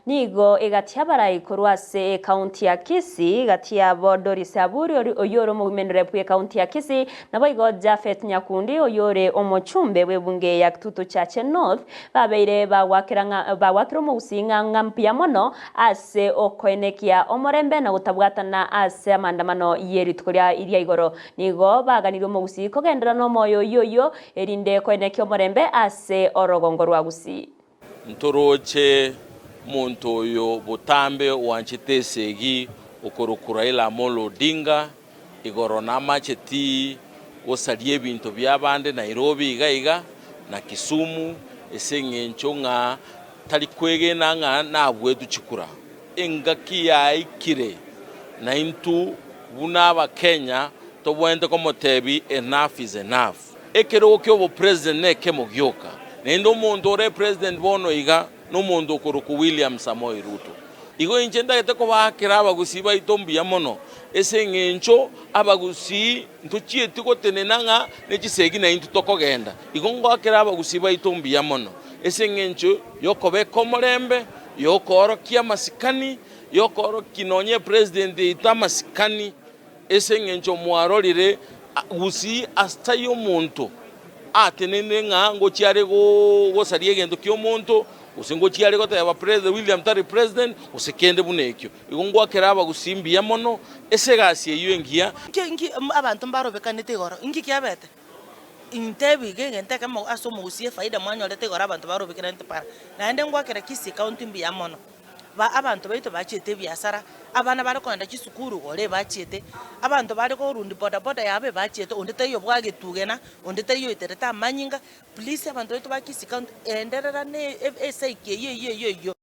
nigo igatiabara ikorwase county ya Kisii gatia bodori saburi oyoro movement rep ya county ya Kisii nabo igo Japhet Nyakundi oyore omochumbe webunge ya Kitutu Chache North babeire bawakira omugusinga ngampia mono ase okoenekia omorembe na gutabwatana ase amandamano yeritukoria iria igoro nigo baganire omugusi kogendera no moyo yoyo erinde koenekia omorembe ase orogongo rwa Gusii ntoroche muntu oyo butambe wanchitesegi okorokura ila molo Odinga igoro na macheti osalie bintu byabande Nairobi igaiga na Kisumu esengencho nga talikwege nanga nabwedu chikura engaki ya ikire na intu bunaba Kenya tobwende komotebi enough is enough ekero kyo president neke mogyoka nendo muntu ore president bono iga no muntu okuruku William Samoei Ruto igo inchenda eteko bakira abagusi baitombia mono esengencho abagusi ntuchieti gotenenanga nechisegi na intu tokogenda igo ngwakira abagusi baitombia mono esengencho yokobeka omorembe yokorokia masikani yokoro kinonye president itamasikani esengencho mwarorire Gusii astayo muntu atenene nga ngo chiare go sarie gendo kyo muntu usingo chiare go taba president William Tari president usekende bunekyo igongwa keraba gusimbia mono esegasi eyengia ngi abantu mbarobekanete goro ngi kyabete intebi gengente kama aso mugusie faida mwanyolete goro abantu barobekanete para naende ngwa kera Kisii county mbia mono ba abantu baito bachete biasara abana bari kwenda kisukuru gore bachete abantu bari ko rundi boda yabe bachete ondete yo bwagetugena ondete yo itereta manyinga please abantu baito bakisi count enderera ne eseike yo